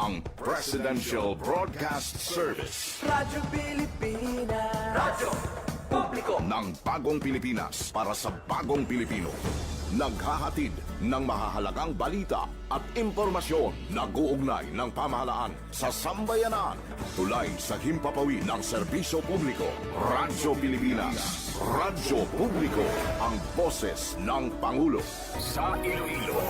ang Presidential Broadcast Service. Radyo Pilipinas. Radyo Publiko Ng bagong Pilipinas para sa bagong Pilipino. Naghahatid ng mahahalagang balita at impormasyon na guugnay ng pamahalaan sa sambayanan. Tulay sa himpapawid ng serbisyo publiko. Radyo Pilipinas. Radyo Publiko. Ang boses ng Pangulo. Sa Iloilo,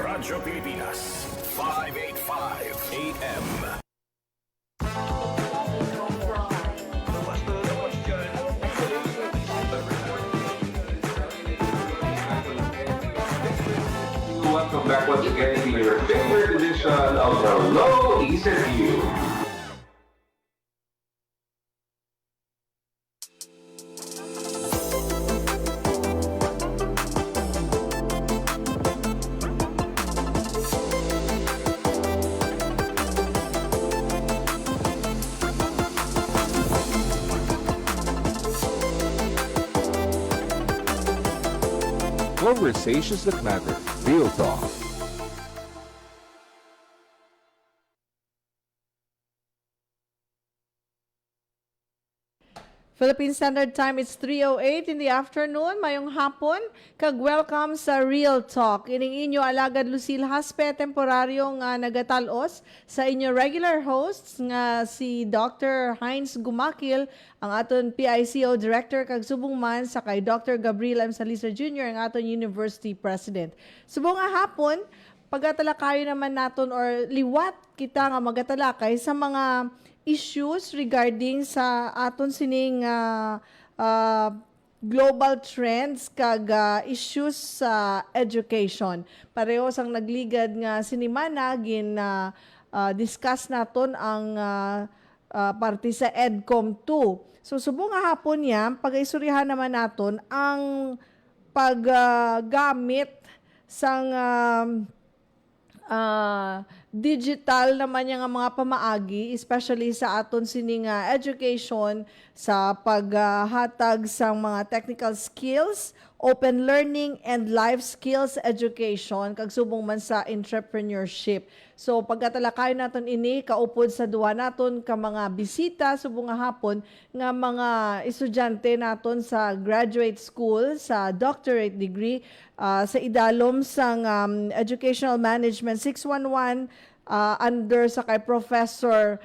Radyo Pilipinas. 585 AM. Welcome back once again to your favorite edition of the Low ECU. Conversations that matter. Real talk. Philippine Standard Time, it's 3:08 in the afternoon. Mayong hapon, kag-welcome sa Real Talk. Ining inyo alagad Lucille Haspe, temporaryong nagatalos sa inyo regular hosts nga si Dr. Heinz Gumakil, ang aton PICO Director kag subong man sa kay Dr. Gabriel M. Salisa Jr., ang aton University President. Subong nga hapon, pagatalakayo naman naton or liwat kita nga magatalakay sa mga issues regarding sa aton sining global trends kag issues sa education. Pareho sang nagligad nga sinimana gin discuss naton ang parte sa EDCOM 2. So subong nga hapon yan, pag-isurihan naman naton ang paggamit sang digital naman yung mga pamaagi, especially sa aton sining education sa paghatag sa mga technical skills, open learning, and life skills education, kag subong man sa entrepreneurship. So pagkatalakay naton ini, kaupod sa duwa naton ka mga bisita, subong nga hapon, nga mga estudyante naton sa graduate school, sa doctorate degree, sa idalom sang Educational Management 611 under sa kay Professor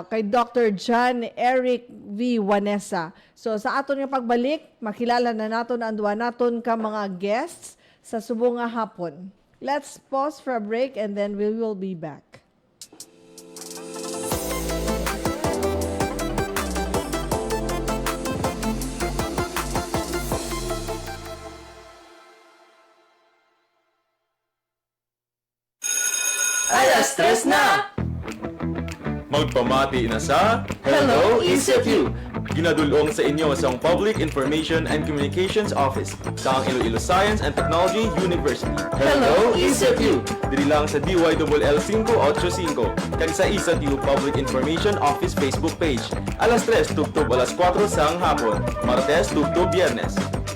kay Dr. John Eric V. Wanesa. So sa aton nga pagbalik, makilala na naton ang duwa naton ka mga guests sa subong nga hapon. Let's pause for a break and then we will be back. Alas tres na! Magpamati na sa Hello, ECU! Ginadulong sa inyo sa Public Information and Communications Office sa Iloilo Science and Technology University. Hello, ECU! Diri lang sa DYLL 585 kag sa ECU Public Information Office Facebook page. Alas 3 tugtog alas 4 sang hapon. Martes tugtog Biyernes.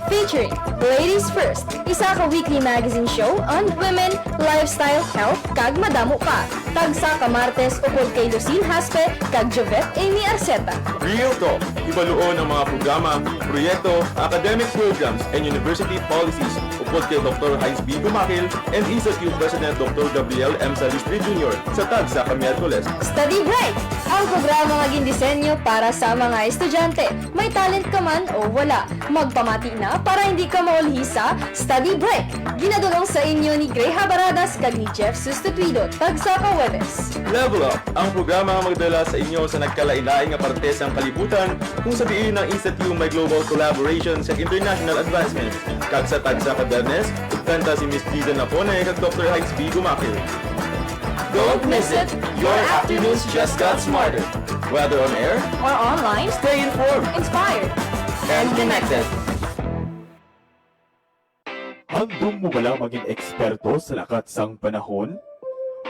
Featuring Ladies First, isa ka weekly magazine show on women, lifestyle, health, kag madamo pa. Tagsa ka Martes ukol kay Lucille Haspe, kag Jovette Amy Arceta. Real Talk, ibaluon ang mga programa, proyekto, academic programs, and university policies upod kay Dr. Heinz B. Gumakil and ECU President Dr. Gabriel M. Salistri Jr. sa Tagsa ka Miyerkules. Study Bright, ang programa nga gindisenyo para sa mga estudyante. May talent ka man o wala, magpamati na para hindi ka maulhi sa Study Break. Ginadulong sa inyo ni Gray Habaradas kag ni Jeff Sustituido, Tagsa ka Webes. Level Up, ang programa nga magdala sa inyo sa nagkalain-laing nga parte sa kalibutan kung sabihin ng ECU may global collaboration sa international advancement. Kag sa Tagsa ka Bernes, kanta si Miss Gida Napone kag Dr. Heinz B. Gumakil. Don't miss it! Your afternoons just got smarter. Whether on air, Or online, Stay informed inspired. and connected. Handong mo bala maging eksperto sa lakat sang panahon?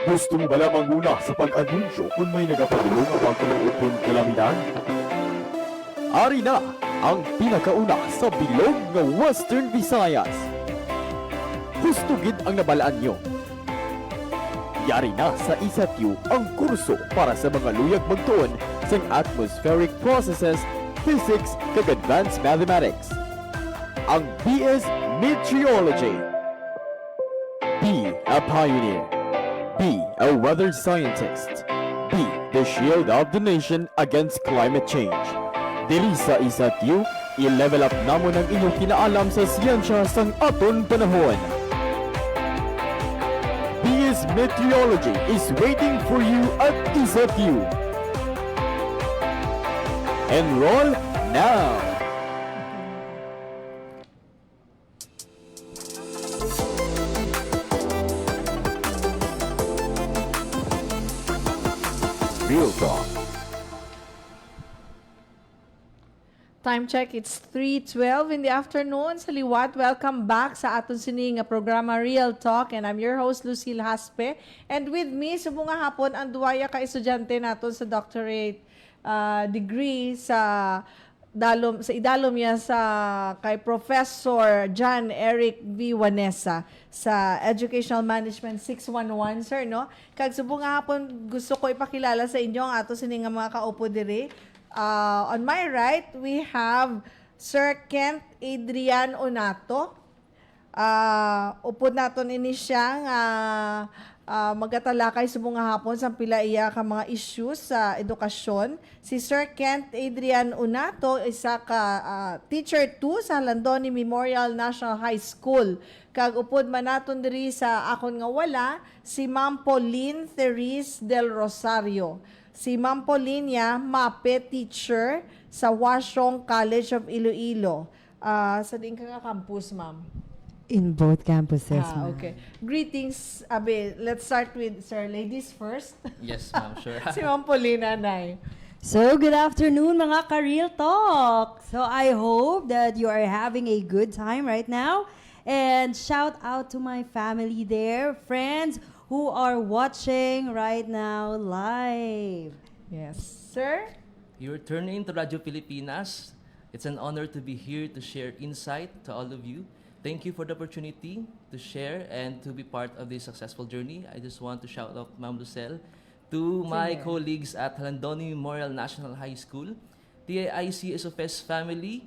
Gusto mo bala manguna sa pag-anunsyo kung may nagapadulong ang pagkuluupon kalamidad? Ari na ang pinakauna sa bilog ng Western Visayas. Hustugid ang nabalaan nyo. Yari na sa ISATU ang kurso para sa mga luyag magtuon sa atmospheric processes, physics, kag advanced mathematics. Ang BS Meteorology. Be a pioneer. Be a weather scientist. Be the shield of the nation against climate change. Dili sa ISATU, i-level up namon ang inyong kinaalam sa siyensya sang aton panahon. BS Meteorology is waiting for you at ISATU. Enroll now! Real Talk. Time check, it's 3:12 in the afternoon. Sa liwat, welcome back sa aton sining nga programa Real Talk, and I'm your host Lucille Haspe. And with me subong nga hapon ang duwaya ka estudyante naton sa doctorate degree sa idalom niya sa kay Professor John Eric V. Wanesa sa Educational Management 611, sir, no? Kag subong nga hapon gusto ko ipakilala sa inyo ang ato sining nga mga kaupo diri. On my right, we have Sir Kent Adrian Onato. Upod naton ini siya nga magatalakay subong nga hapon sa pila iya ka mga issues sa edukasyon. Si Sir Kent Adrian Onato isa ka teacher 2 sa Landoni Memorial National High School. Kag upod man naton diri sa akon nga wala si Ma'am Pauline Therese Del Rosario. Si Ma'am Pauline MAPE teacher sa Washong College of Iloilo. Sa din ka campus, ma'am? In both campuses, ma'am. Okay. Greetings, Abe. Let's start with Sir. Ladies first. Yes, ma'am, sure. Si Ma'am Pauline, Nay. So, good afternoon mga ka-Real Talk. So, I hope that you are having a good time right now. And shout out to my family there, friends who are watching right now live. Yes. Sir? You're turning to Radio Pilipinas. It's an honor to be here to share insight to all of you. Thank you for the opportunity to share and to be part of this successful journey. I just want to shout out Ma'am Lucelle, to my colleagues at Landoni Memorial National High School, TAIC SOFES family,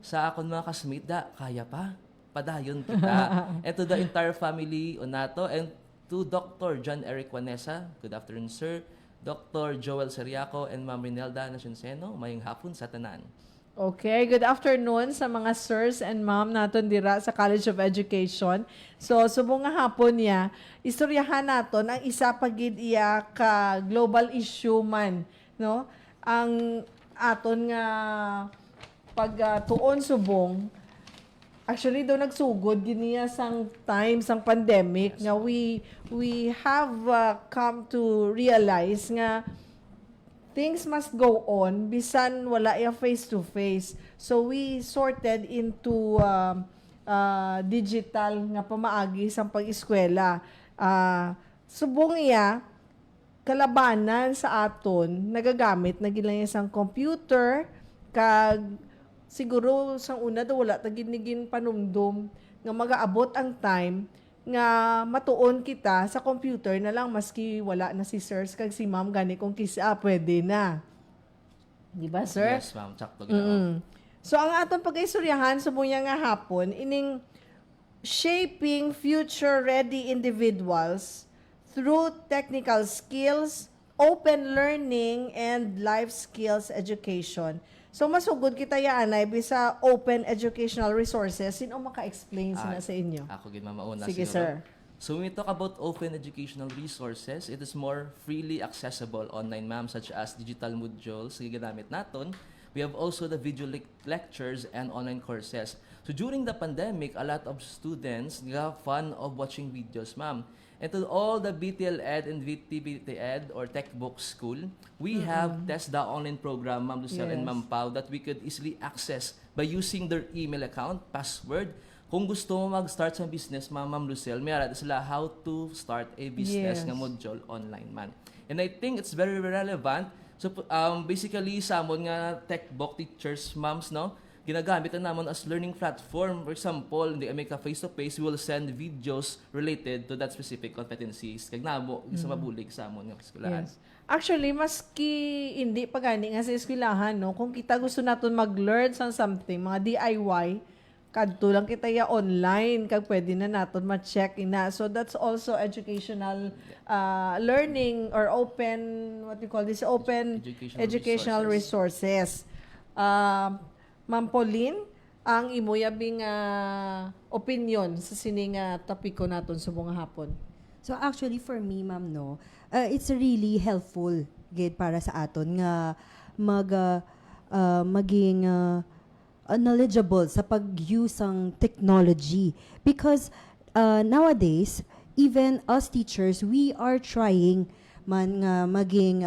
sa akon mga kasmate da, kaya pa, padayon kita. And to the entire family Onato, and to Dr. John Eric Wanesa, good afternoon sir, Dr. Joel Seriaco, and Ma'am Rinelda Nacianceno, mayong hapon sa tanan. Okay, good afternoon sa mga sirs and ma'am naton dira sa College of Education. So, subong nga hapon niya, istoryahan naton ang isa pagid iya ka global issue man, no? Ang aton nga pagtuon subong, actually daw nagsugod giniya sang time sang pandemic nga we have come to realize nga things must go on bisan wala ya face to face. So we sorted into digital nga pamaagi sang pag-eskwela. Subong iya kalabanan sa aton nagagamit na gila sang computer kag siguro sang una daw wala taginigin panumdum nga magaabot ang time nga matuon kita sa computer na lang maski wala na si sirs kag si ma'am gani kung kisa pwede na. Di ba, sir? Yes, ma'am. Sakto ginawa. So, ang atong pag-istoryahan, sumuya nga hapon, ining shaping future-ready individuals through technical skills, open learning, and life skills education. So, masugod kita yaanay bisa open educational resources. Sino maka-explain sina sa inyo? Ako gid mamauna Sige, siguro. sir. So when we talk about open educational resources, it is more freely accessible online, ma'am, such as digital modules na ginamit naton. We have also the video lectures and online courses. So during the pandemic, a lot of students got fun of watching videos, ma'am. And to all the BTL Ed and VTBT Ed or Techbook School, we have TESDA online program, Ma'am Lucelle and Yes. Ma'am Pau, that we could easily access by using their email account, password. Kung gusto mo mag-start sa business, Ma'am Lucelle, may aral sila how to start a business Yes. nga module online, man. And I think it's very relevant. So basically, sa amon nga Techbook teachers, moms, no? ginagamit na naman as learning platform. For example, hindi kami ka face-to-face, we will send videos related to that specific competencies. Kag nabo, sa mabulig sa amon nga eskwelahan. Yes. Actually, maski hindi pa gani nga sa eskwelahan, no, kung kita gusto naton mag-learn sa something, mga DIY, kadto lang kita ya online, kag pwede na naton ma-check ina. So that's also educational learning or open, what you call this, open educational resources. Ma'am Pauline, ang imuyabing opinion sa sining topiko naton sa mga hapon. So actually for me, ma'am, no, it's really helpful gid para sa aton nga maging knowledgeable sa pag-use ng technology because nowadays even us teachers we are trying man nga maging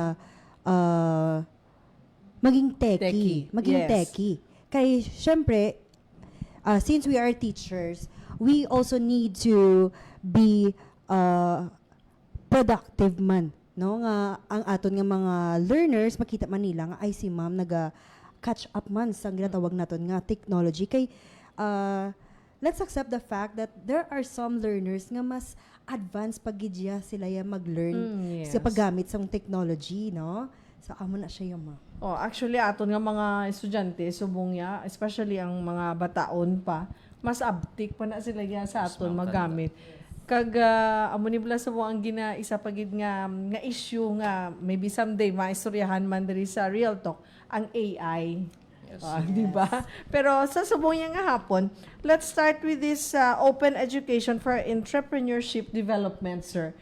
techie, Yes. techie. Kay syempre since we are teachers, we also need to be productive man, no, nga ang aton nga mga learners makita man nila nga ay si ma'am naga catch up man sa ginatawag naton nga technology kay let's accept the fact that there are some learners nga mas advanced pagidya sila ya mag-learn Yes. sa paggamit sa technology, no, so amo na siya yung Oh, actually aton nga mga estudyante subong ya, especially ang mga bataon pa, mas abtik pa na sila ya sa aton magamit. Kag amo ni bala sa ang isa pagid nga issue nga maybe someday maistoryahan man diri sa Real Talk ang AI. Di ba? Pero sa subong niya nga hapon, let's start with this open education for entrepreneurship development, sir.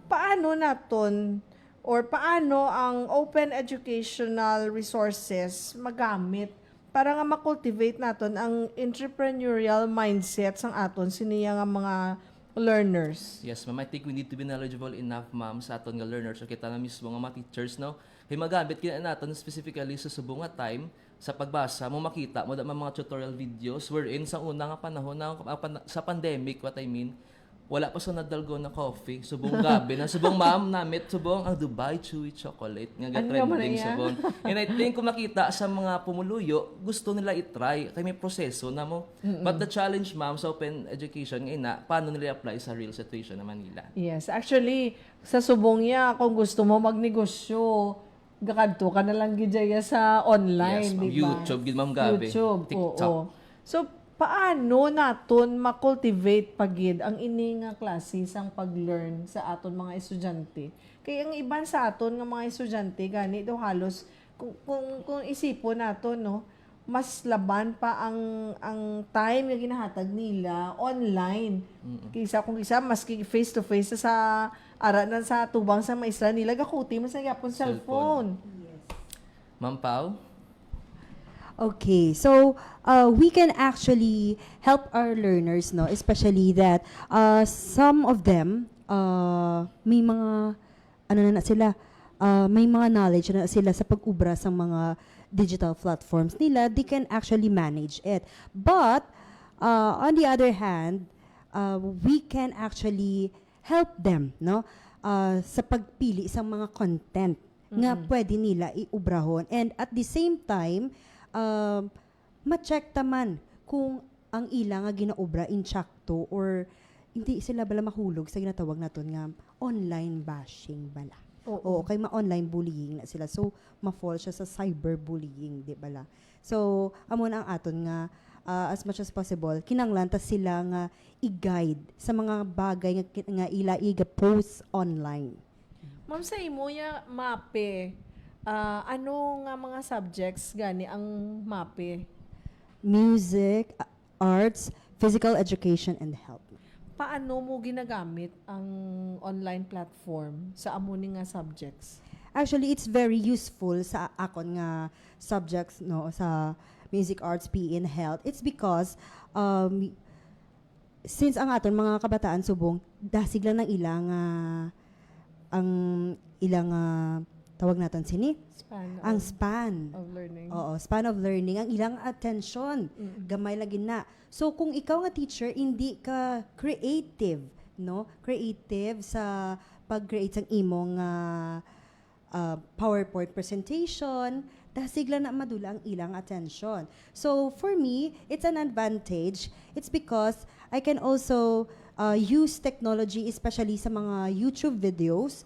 Paano naton or paano ang open educational resources magamit para nga makultivate naton ang entrepreneurial mindset sang aton siniya nga mga learners? Yes, ma'am. I think we need to be knowledgeable enough, ma'am, sa aton nga learners o kita na mismo nga mga teachers, no? Kaya magamit kina natin specifically sa subong nga time sa pagbasa mo makita mo da mga tutorial videos wherein sa una nga panahon na sa pandemic, what I mean, wala pa sa nadalgo na coffee, subong gabi na subong ma'am namit subong ang Dubai Chewy Chocolate nga trending subong. And I think kung makita sa mga pumuluyo, gusto nila i-try kay may proseso na mo. But the challenge, ma'am, sa open education ngayon na paano nila apply sa real situation na Manila. Yes, actually sa subong niya kung gusto mo magnegosyo, gakadto ka na lang gidya sa online, Yes, ma'am. di ba? YouTube, gid ma'am gabi. YouTube, TikTok. oo. So paano naton makultivate pagid ang ini nga klase sang pag-learn sa aton mga estudyante? Kaya ang iban sa aton nga mga estudyante gani daw halos kung isipon naton, no, mas laban pa ang time nga ginahatag nila online. Kaysa kung isa maski face to face sa aranan sa tubang sa maestra nila gakuti man sa gyapon cellphone. Ma'am Pao? Okay, so we can actually help our learners, no, especially that some of them may mga na sila may mga knowledge na sila sa pag-ubra sa mga digital platforms nila. They can actually manage it, but on the other hand, we can actually help them, no, sa pagpili sa mga content nga pwede nila iubrahon, and at the same time ma-check taman kung ang ilang nga ginaobra insakto or hindi sila bala mahulog sa ginatawag naton nga online bashing bala. Oo, kay ma-online bullying na sila. So, ma-fall siya sa cyberbullying, di bala. So, amo na ang aton nga as much as possible, kinanglan ta sila nga i-guide sa mga bagay nga ila iga-post online. Ma'am, sa imo ya mape, ano nga mga subjects gani ang mape? Music, arts, physical education, and health. Paano mo ginagamit ang online platform sa amo ni nga subjects? Actually, it's very useful sa akon nga subjects, no, sa music, arts, PE, and health. It's because since ang aton mga kabataan subong dasig lang ng ilang ang ilang tawag natin sini? Ang span of learning. Oo, span of learning. Ang ilang attention. Gamay lagi na. So, kung ikaw nga teacher, hindi ka creative, no? Creative sa pag-create ng imong PowerPoint presentation, dasigla na madula ang ilang attention. So for me, it's an advantage. It's because I can also use technology, especially sa mga YouTube videos,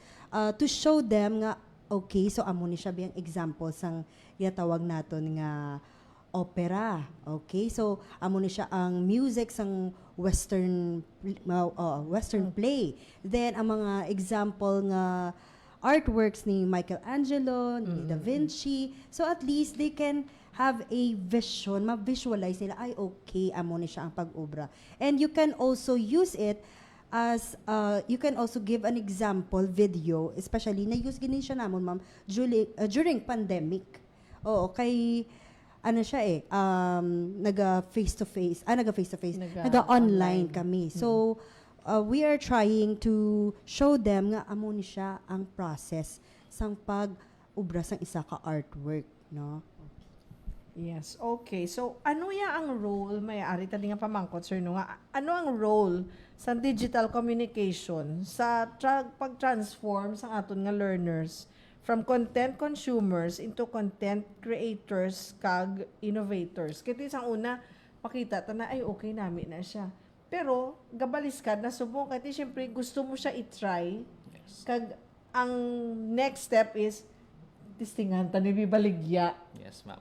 to show them nga, okay, so amo ni siya biyang example sang tawag naton nga opera. Okay, so amo ni siya ang music sang western play. Then ang mga example nga artworks ni Michelangelo, ni Da Vinci. So at least they can have a vision, ma-visualize nila, ay okay, amo ni siya ang pag-obra. And you can also use it as, you can also give an example video, especially, na-use gini siya namon, ma'am, during pandemic. Oo, kay, ano siya naga-face-to-face, naga-online kami. So, we are trying to show them nga amo ni siya ang process sang pag-ubra sang isa ka artwork, no? Yes, okay. So, ano ya ang role, may-ari tali nga pamangkot, sir, no? Nga, ano ang role sa digital communication sa pag-transform sa aton nga learners from content consumers into content creators kag innovators? Kaya isang una, makita ta na, ay okay namin na siya. Pero, gabaliskad na subong, kaya siyempre gusto mo siya i-try. Yes. Kag, ang next step is, tistingan ta ni Bibaligya. Yes, ma'am.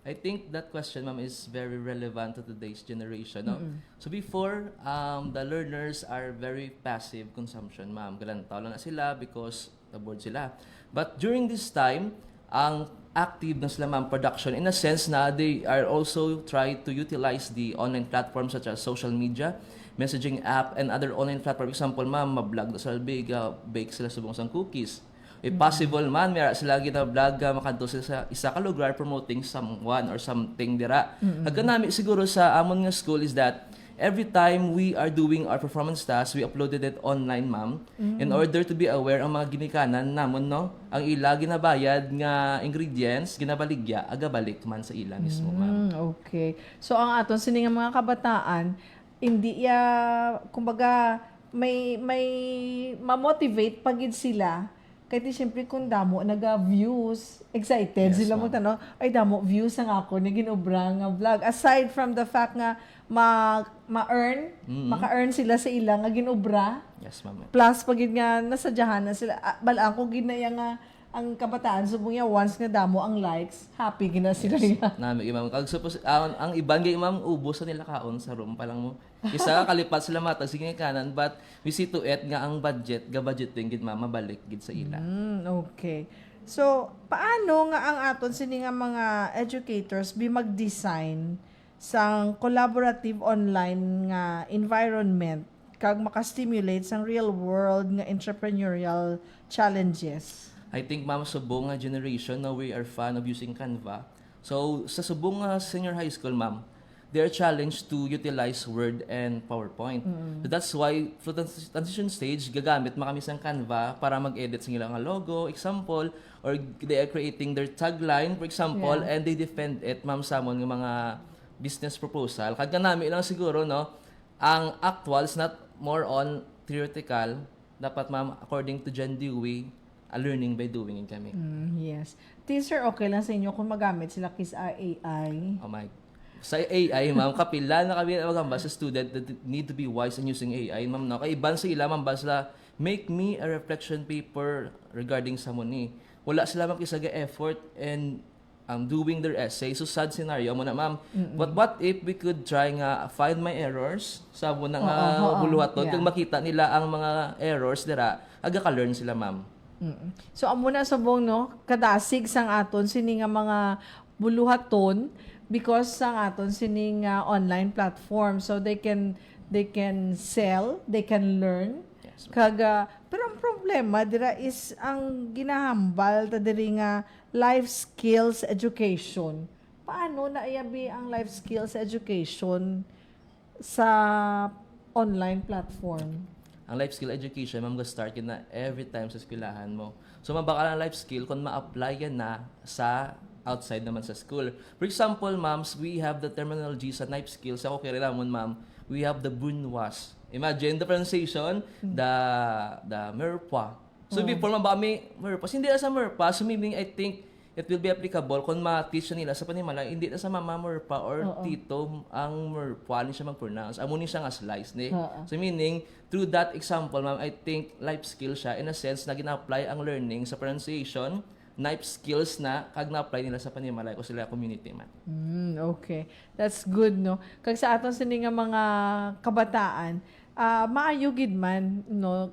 I think that question, ma'am, is very relevant to today's generation. No? So before, the learners are very passive consumption, ma'am. Galantaw lang na sila because bored sila. But during this time, ang active na sila, ma'am, production, in a sense na they are also try to utilize the online platforms such as social media, messaging app, and other online platform. Example, ma'am, ma-vlog na sila, bake sila subong sang cookies. If possible man, may sila gina-vlog, makanto sila sa isa ka lugar promoting someone or something dira. Nami siguro sa amon nga school is that every time we are doing our performance tasks, we uploaded it online, ma'am, in order to be aware ang mga ginikanan namon, no? Ang ila ginabayad nga ingredients, ginabaligya, agabalik man sa ila mismo, ma'am. Okay. So, ang aton sining mga kabataan, hindi kumbaga, may ma-motivate pagid sila. Kaya siyempre kung damo, naga-views, excited Yes, sila mo ma'am. tanong, ay damo, views ang ako, na ginobra nga vlog. Aside from the fact nga, ma-earn, maka-earn sila sa ilang nga ginobra, Yes, ma'am. plus pagid nga nasadyahan na sila, balaan ko ginaya nga, ang kabataan, subong niya, once nga damo ang likes, happy gina sila nga. Nami imam kag suppose ang iban gay imam ubos sa nila kaon sa room pa lang mo. Isa kalipat sila mata sige kanan but we see to it nga ang budget din gid mabalik gid sa ila. Okay. So, paano nga ang aton sini nga mga educators bi mag-design sang collaborative online nga environment kag maka-stimulate sang real world nga entrepreneurial challenges? I think ma'am subong nga generation now we are fan of using Canva. So sa subong nga senior high school ma'am, they are challenged to utilize Word and PowerPoint. So that's why for the transition stage gagamit kami sang Canva para mag-edit sa ilang logo, example, or they are creating their tagline for example and they defend it ma'am sa amon nga mga business proposal. Kag nami lang siguro no, ang actual is not more on theoretical, dapat ma'am according to John Dewey, a learning by doing in kami. Yes. Teacher, okay lang sa inyo kung magamit sila kis AI? Oh my. Sa AI, ma'am, kapila na kami magamba sa student that need to be wise in using AI, ma'am. No? Kaya iban sa ila, ma'am, ba sila, make me a reflection paper regarding sa muni. Wala sila makisaga effort and doing their essay. So, sad scenario mo na, ma'am. But what if we could try nga find my errors sa muna nga buluhaton kung makita nila ang mga errors dira, aga ka-learn sila, ma'am. So, amo na subong, no, kadasig sang aton sini nga mga buluhaton because sang aton sini nga online platform. So, they can sell, they can learn. Yes, ma'am. Kaga, pero ang problema dira is ang ginahambal ta diri nga life skills education. Paano na iabi ang life skills education sa online platform? Ang life skill education, ma'am, start yun na every time sa eskwelahan mo. So, mabaka ang life skill kung ma-apply yan na sa outside naman sa school. For example, ma'ams, we have the terminology sa life skills. Ako kaya lamon, ma'am, we have the bunwas. Imagine the pronunciation, the merpa. So, before mabaka may merpa. Hindi na sa merpa. So, meaning, I think, it will be applicable kung ma-teach nila sa panimala, hindi na sa mama mo pa or tito ang puwalin siya mag-pronounce. Amo ni siya nga slice ni. So meaning, through that example, ma'am, I think life skill siya in a sense na gina-apply ang learning sa pronunciation, life skills na kag na-apply nila sa panimalay ko sila community man. Okay. That's good, no? Kag sa aton sini nga mga kabataan, maayo gid man, no?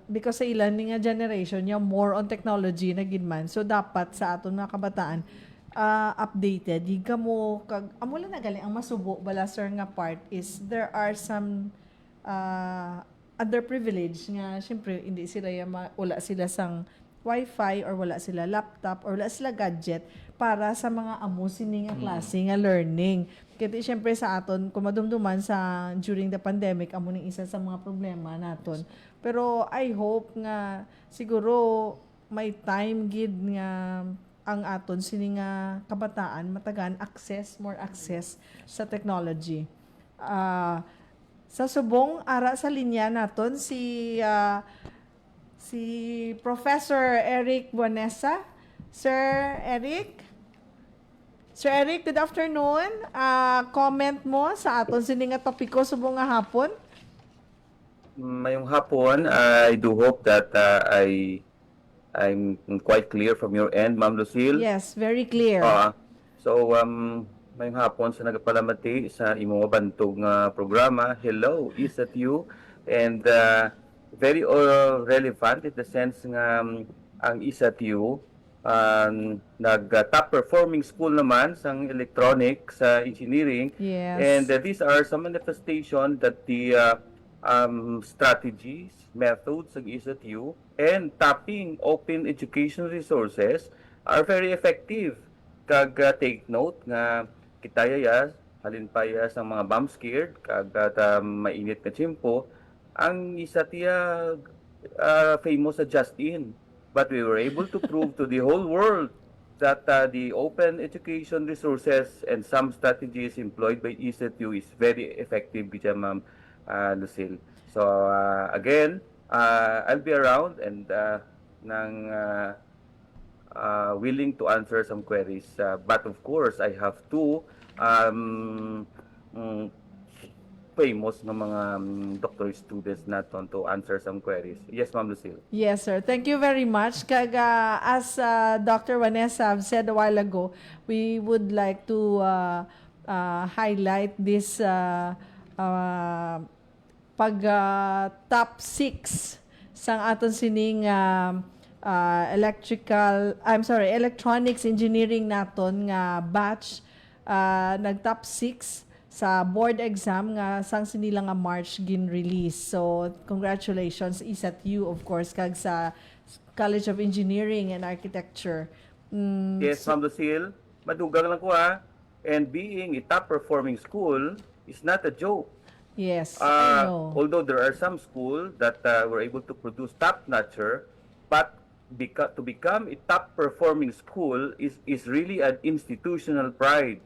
Because sa ilan ni nga generation, yung more on technology na gid man. So, dapat sa aton mga kabataan, updated. Di ka mo, amo lang na galing, ang masubo, bala sir nga part is, there are some underprivileged nga, syempre, hindi sila wala sila sang Wi-Fi or wala sila laptop or wala sila gadget para sa mga amo sini nga klase nga learning. Kaya syempre sa aton, kung madumduman sa during the pandemic, amo ning isa sa mga problema naton. Pero I hope nga siguro may time gid nga ang aton sini nga kabataan matagan more access sa technology. Sa subong ara sa linya naton si Professor Eric Buenesa. Sir Eric, good afternoon. Comment mo sa aton sini nga topiko subong nga hapon? Mayong hapon, I do hope that I'm quite clear from your end, Ma'am Lucille. Yes, very clear. Mayong hapon sa nagapalamati sa imong bantog nga programa. Hello, is that you? And very relevant in the sense nga ang ISATU nag-top performing school naman sa electronics, sa engineering. Yes. And these are some manifestation that the strategies, methods ng ISATU and tapping open education resources are very effective. Kag take note nga kitaya halin pa sa mga bomb scared kag mainit na tiyempo ang isa tiya famous sa Justin, but we were able to prove to the whole world that the open education resources and some strategies employed by ECETU is very effective, Ma'am Lucille. So again, I'll be around and willing to answer some queries, but of course I have to famous ng mga doctoral students naton to answer some queries. Yes, Ma'am Lucille. Yes, sir. Thank you very much. As Dr. Vanessa said a while ago, we would like to highlight this top 6 sang aton sining electronics engineering naton nga batch nag top 6 sa board exam nga sang sinila nga March gin release. So congratulations ISATU of course kag sa College of Engineering and Architecture. Yes, Ma'am Lucille, madugang lang ko and being a top performing school is not a joke. Yes, I know. Although there are some schools that were able to produce top-notcher, but to become a top-performing school is really an institutional pride.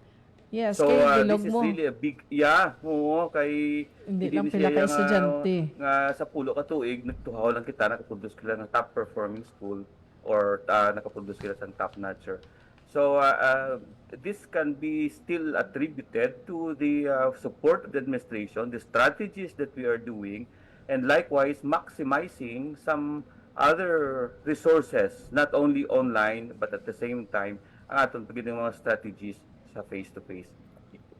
Yes, So kay this bilog is mo. really a big, kay Hindi lang siya pila kay nga, estudyante. nga sa pulo ka tuig, nagtuhaw lang kita, nakaproduce kita ng top-performing school or nakaproduce kita ng top-notcher. So this can be still attributed to the support of the administration, the strategies that we are doing, and likewise maximizing some other resources, not only online, but at the same time, ang atong pagiging mga strategies sa face-to-face.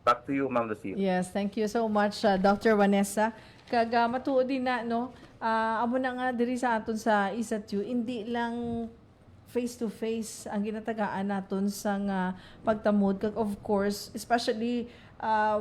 Back to you, Ma'am Lucille. Yes, thank you so much, Dr. Vanessa. Kag matuod din na, no? Amo na nga diri sa aton sa ISATU, hindi lang face-to-face ang ginatagaan naton sa pagtamod. Kag of course, especially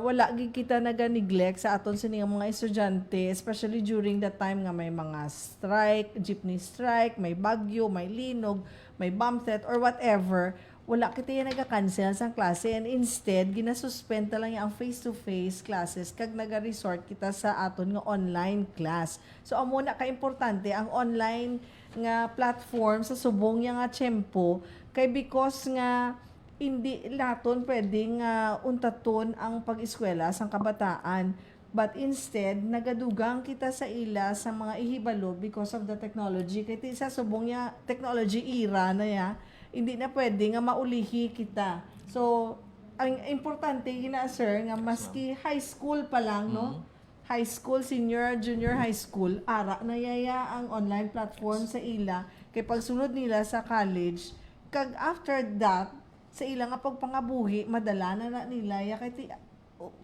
wala gid kita naga-neglect sa aton sining mga estudyante, especially during the time nga may mga strike, jeepney strike, may bagyo, may linog, may bomb threat or whatever. Wala kita yung naga-cancel sa klase and instead, ginasuspend lang yung face-to-face classes kag naga-resort kita sa aton nga online class. So, amo na ka-importante ang online nga platform sa subong nga tiyempo kay because nga hindi laton pwedeng untaton ang pag-eskwela sang kabataan. But instead, nagadugang kita sa ila sa mga ihibalo because of the technology. Kaya sa subong niya, technology era na ya. hindi na pwede nga maulihi kita. So, ang importante gina sir nga maski high school pa lang no, high school, senior, junior high school, ara na yaya ang online platform sa ila kay pagsunod nila sa college kag after that sa ila nga pagpangabuhi madala na nila ya kay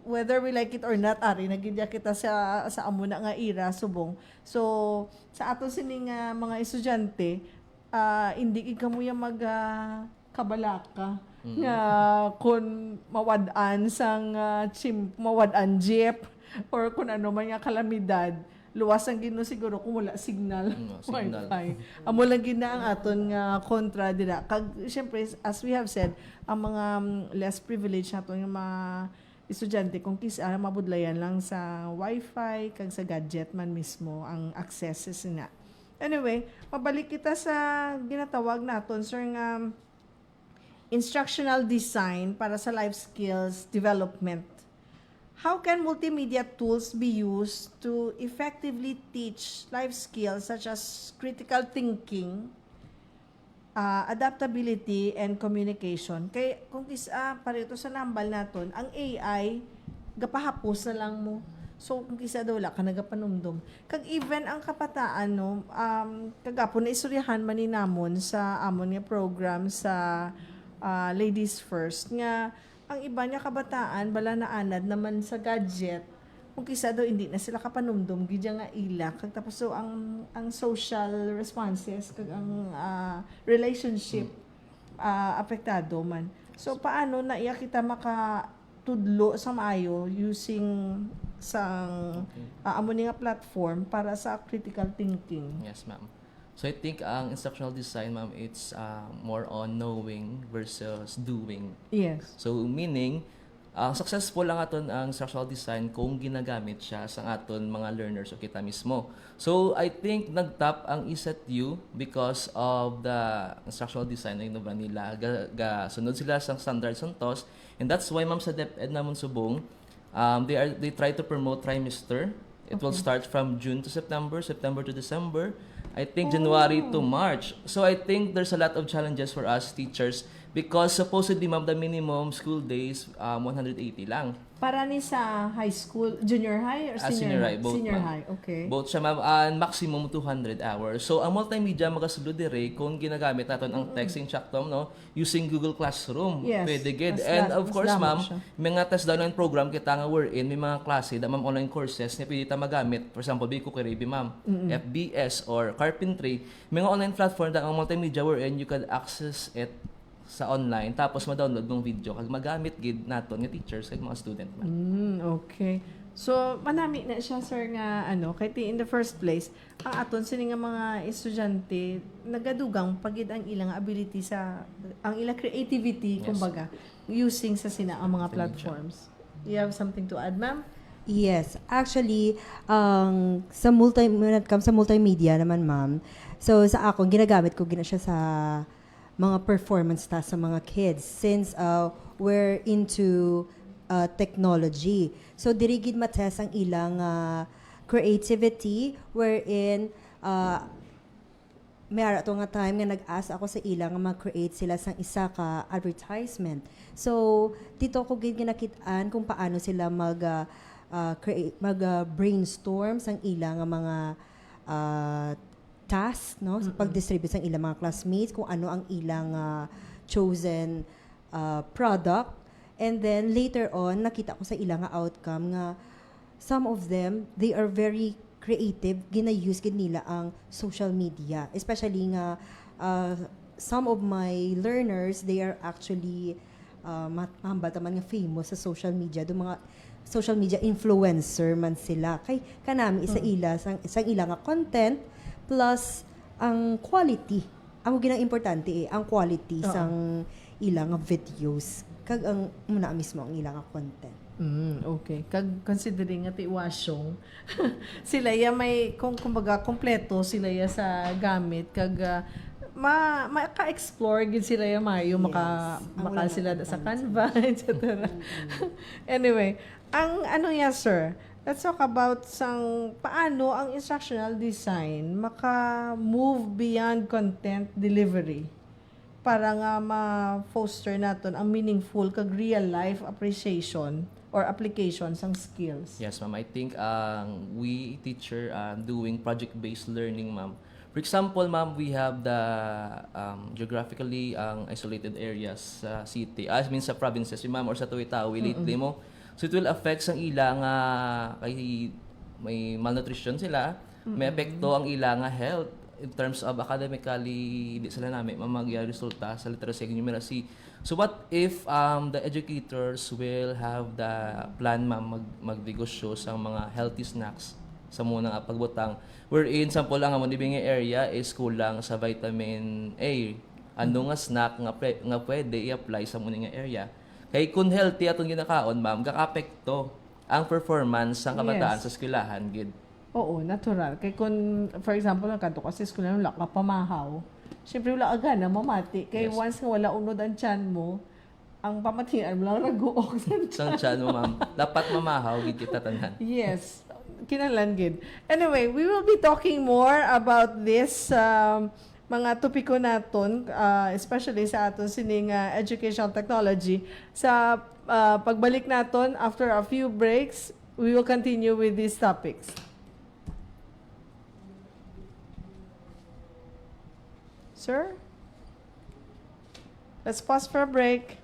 whether we like it or not ari nagidya kita sa amo na nga era subong. So sa ato sining mga estudyante hindi gid kamo ya mag kabalaka nga kung mawad-an sang mawad-an jeep or kung ano man nga kalamidad luwas ang gino siguro kung wala signal, signal. wifi. Amo lang gid na ang aton nga kontra dira. Kag syempre as we have said, ang mga less privileged naton nga mga estudyante kung kisa mabudlayan lang sa wifi kag sa gadget man mismo ang accesses na. Anyway, mabalik kita sa ginatawag naton sir nga instructional design para sa life skills development. How can multimedia tools be used to effectively teach life skills such as critical thinking, adaptability, and communication? Kay kung isa parito sa nambal naton, ang AI gapahapos na lang mo. So kung kisa daw wala ka nagapanumdum. Kag even ang kabataan no, kagapon na istoryahan man ni namon sa amon nga program sa Ladies First nga ang iba niya kabataan bala na anad naman sa gadget kung kisa daw hindi na sila kapanumdum gidya nga ila kag tapos so ang social responses kag ang relationship apektado man. So paano na iya kita makatudlo sa maayo using sang amo ni nga platform para sa critical thinking? Yes, ma'am. So I think ang instructional design, ma'am, it's more on knowing versus doing. Yes. So meaning, successful lang aton ang instructional design kung ginagamit siya sa aton mga learners o kita mismo. So I think nagtap ang ESETU because of the instructional design na inuban nila. Sunod sila sa standards and TOS. And that's why, ma'am, sa DepEd namon subong, they try to promote trimester. It will start from June to September, September to December, I think January to March. So I think there's a lot of challenges for us teachers because supposedly, ma'am, the minimum school days 180 lang. Para ni sa high school, junior high or senior high? Both, senior ma'am. high, okay. Both siya, ma'am, maximum 200 hours. So ang multimedia magasulod dire kung ginagamit natin ang texting chattom no using Google Classroom. Yes. Pwede gid. Mas And la- of mas course, lamang ma'am, siya. may mga test download program kita nga wherein may mga klase da ma'am online courses na pwede ta magamit. For example, Biko Kiribi, ma'am, FBS or carpentry. May mga online platform da ang multimedia wherein you can access it sa online tapos ma-download mong video kag magamit gid naton nga teachers kag mga student man. Okay. So, manami na siya, sir, nga, kay in the first place, ang aton, sini nga mga estudyante, nagadugang pagid ang ilang ability ang ilang creativity, Yes. kumbaga, using sa sina ang mga platforms. You have something to add, ma'am? Yes, actually, when it comes sa multimedia naman, ma'am, so sa ako, ginagamit ko siya sa mga performance tasks sa mga kids since we're into technology. So, dirigid matest ang ilang creativity wherein may ara to nga time nga nag-ask ako sa ilang nga mag-create sila sang isa ka advertisement. So, dito ko ginakitaan kung paano sila brainstorm sang ilang nga mga task no sa pag-distribute sang ilang mga classmates kung ano ang ilang chosen product, and then later on nakita ko sa ilang nga outcome nga some of them they are very creative, gina-use gid nila ang social media, especially nga some of my learners they are actually mahambal man nga famous sa social media, do mga social media influencer man sila kay kanami isa ila sang ilang nga content plus ang quality. Ang ginang importante ang quality sang ilang videos kag ang muna mismo ang ilang content. Okay. Kag considering nga tiwasyong sila ya may kumbaga kompleto sila ya sa gamit kag maka-explore gid sila ya mayo maka sila sa Canva etc. Anyway, ang sir, let's talk about paano ang instructional design maka-move beyond content delivery para nga ma-foster naton ang meaningful kag real life appreciation or application sang skills. Yes, ma'am. I think we teacher doing project-based learning, ma'am. For example, ma'am, we have the geographically isolated areas sa city, I mean sa provinces, ma'am, or sa Tuwitawi, lately mo. So it will affect ang ila nga kay may malnutrition sila, may epekto ang ila nga health in terms of academically hindi sila namin mamagya resulta sa literacy ug numeracy. So what if the educators will have the plan, ma'am, magnegosyo sa mga healthy snacks sa muna nga pagbutang, wherein sample lang ang manibing area is kulang sa vitamin A, ano nga snack nga pwede i-apply sa muna nga area. Kay kung healthy atong ginakaon, ma'am, gaka-apekto ang performance ng kabataan sa eskwelahan gid. Oo, natural. Kay kung, for example, ang kanto kasi school na wala ka pamahaw, syempre wala aga na mamati. Kay Yes. once nga wala unod ang tiyan mo, ang pamatian mo lang raguok sa Sang tiyan mo, ma'am. Dapat mamahaw gid kita tanan. Yes, kinahanglan gid. Anyway, we will be talking more about this mga topiko naton, especially sa aton sining educational technology. Sa pagbalik naton after a few breaks, we will continue with these topics. Sir? Let's pause for a break.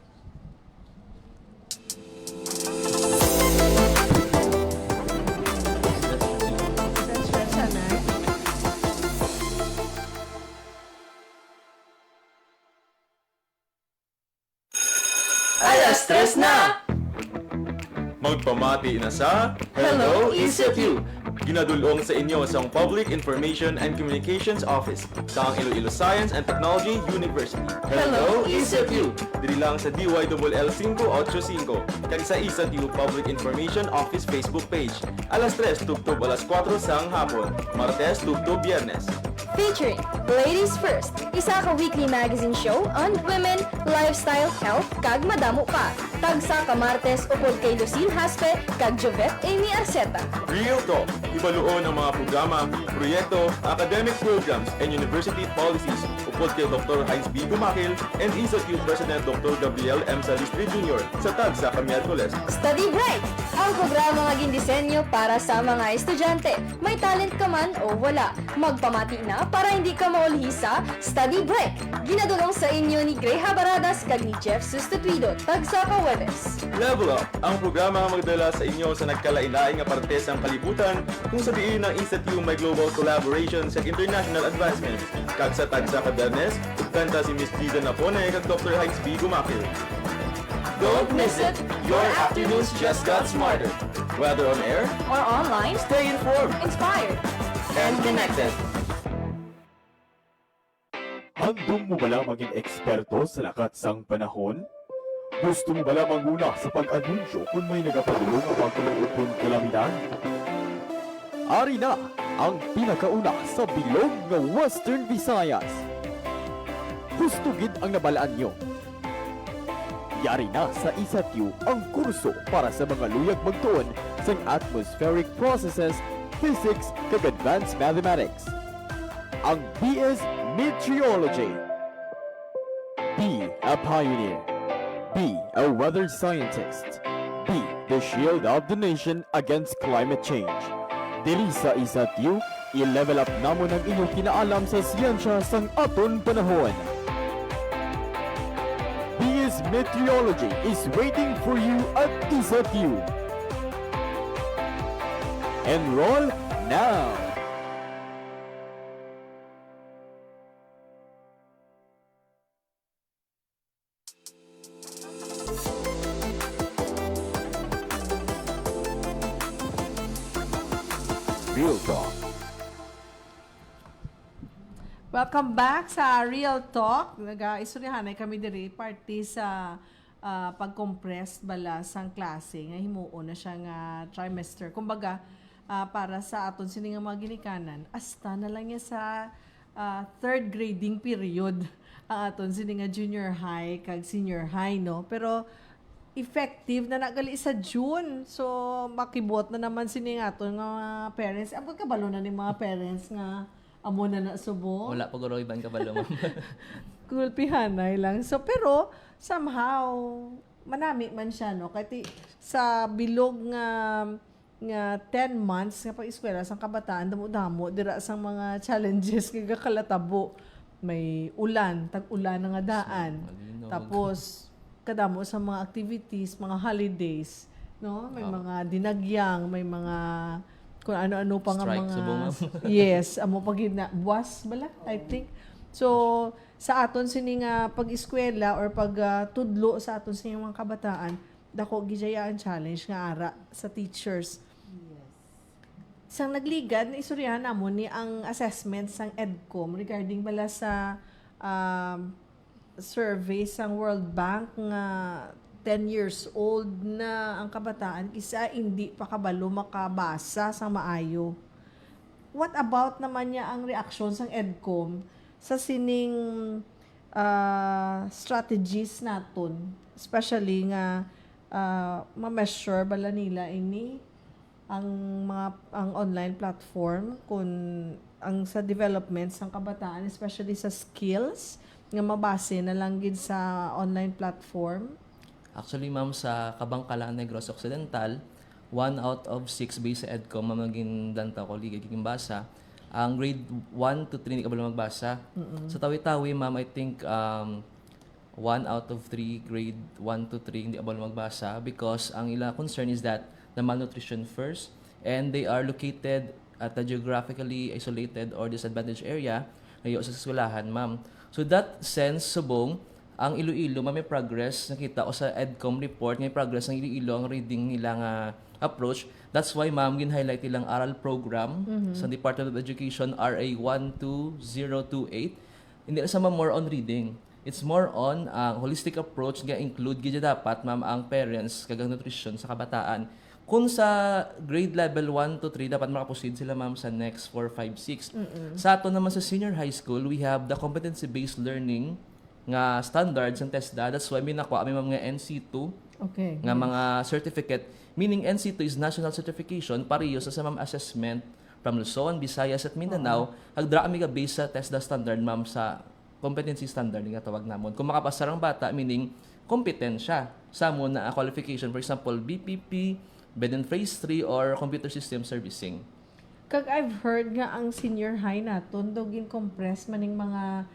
Alas tres na! Magpamati na sa Hello, ECFU! Ginadulong sa inyo sa Public Information and Communications Office sa Iloilo Science and Technology University. Hello, ECFU! Diri lang sa DYLL 585 kag sa ECFU Public Information Office Facebook page. Alas 3 tugtog alas 4 sang hapon. Martes tugtog Biyernes. Featuring Ladies First, isa ka weekly magazine show on women, lifestyle, health, kag madamo pa. Tagsa ka Martes upod kay Lucille Haspe, kag Jovet Amy Arceta. Real Talk, ibaluon ang mga programa, proyekto, academic programs, and university policies upod kay Dr. Heinz B. Gumakil and ECFU President Dr. Gabriel M. Salistri Jr. sa Tagsa ka Miyerkules. Study Bright, ang programa nga gindisenyo para sa mga estudyante. May talent ka man o wala, magpamati na para hindi ka maulhisa. Study Break, ginadulong sa inyo ni Gray Habaradas kag ni Jeff Sustituido, tagsa ka Webes. Level Up, ang programa nga magdala sa inyo sa nagkalain-laing nga parte sa kalibutan kung sabihin ng ECFU may global collaboration sa international advancement. Kag sa Tagsa ka Biyernes, kanta si Miss Gida Napone kag Dr. Heinz B. Gumakil. Don't miss it! Your afternoons just got smarter. Whether on air, Or online, stay informed inspired. and connected. Handong mo bala maging eksperto sa lakat sang panahon? Gusto mo bala manguna sa pag-anunsyo kung may nagapadulong ang pagtulong kalamidad? Ari na ang pinakauna sa bilog ng Western Visayas. Hustugid ang nabalaan nyo. Yari na sa ECFU ang kurso para sa mga luyag magtuon sa atmospheric processes, physics, kag advanced mathematics. Ang BS Meteorology. Be a pioneer. Be a weather scientist. Be the shield of the nation against climate change. Dili sa ECFU, i-level up namon ang inyong kinaalam sa siyensya sang aton panahon. BS Meteorology is waiting for you at ECFU. Enroll now! Real Talk. Welcome back sa Real Talk. Nag-istoryahanay kami diri party sa pag-compress bala sang klase nga himuon na siya nga trimester. Kumbaga, para sa aton sini nga mga ginikanan, hasta na lang niya sa third grading period ang aton sini nga junior high kag senior high, no? Pero effective na nagali sa June. So, makibot na naman sini nga aton nga parents. Ang kabalo na ni mga parents nga amo na subo. Wala pa guro ibang kabalo, ma'am. gulpihanay lang. So pero somehow manami man siya no kay sa bilog nga 10 months nga pag-eskwela sang kabataan damo-damo dira sang mga challenges nga kalatabo. May ulan, tag-ulan nga daan. Malinog. Tapos kadamo sa mga activities, mga holidays, no? May mga dinagyang, may mga kung ano-ano pa nga Strike mga subong, ma'am. yes, amo pag buwas bala I think. So sa aton sini nga pag-eskwela or pag tudlo sa aton sini mga kabataan, dako gijayaan challenge nga ara sa teachers. Sang nagligad, isuryahan namon ni ang assessment sang EDCOM regarding bala sa survey sang World Bank nga 10 years old na ang kabataan isa hindi pa kabalo makabasa sang maayo. What about naman niya ang reaksyon sang EDCOM sa sining strategies naton, especially nga ma-measure bala nila ini ang online platform kung ang sa development sang kabataan, especially sa skills nga mabase na lang gid sa online platform. Actually, ma'am, sa Kabangkalan Negros Occidental, 1 out of 6 based sa EDCOM, ma'am, naging danta ko, ligagiging basa. Ang grade 1 to 3, hindi ka ba magbasa? Sa Tawi-Tawi, ma'am, I think 1 out of 3, grade 1 to 3, hindi ka ba magbasa because ang ila concern is that the malnutrition first, and they are located at a geographically isolated or disadvantaged area ngayon sa eskwelahan, ma'am. So that sense, subong, ang Iloilo, may progress, nakita ko sa EDCOM report, may progress ng Iloilo, ang reading nila nga approach. That's why, ma'am, gin-highlight nilang aral program sa Department of Education, RA 12028. Hindi na sama more on reading. It's more on holistic approach nga include gid dapat, ma'am, ang parents kagang nutrition sa kabataan. Kung sa grade level 1 to 3, dapat makaproceed sila, ma'am, sa next 4, 5, 6. Sa ato naman sa senior high school, we have the competency-based learning nga standards and TESDA. That's why may nakuha kami, ma'am, nga NC2 Okay. nga mga certificate. Meaning NC2 is national certification, pareho sa ma'am assessment from Luzon, Visayas at Mindanao. Hagdra kami ka based sa TESDA standard, ma'am, sa competency standard nga tawag namon. Kung makapasar ang bata, meaning competent siya sa mo na qualification, for example, BPP, Bed and Phrase 3 or computer system servicing. Kag I've heard nga ang senior high naton daw gin-compress maning mga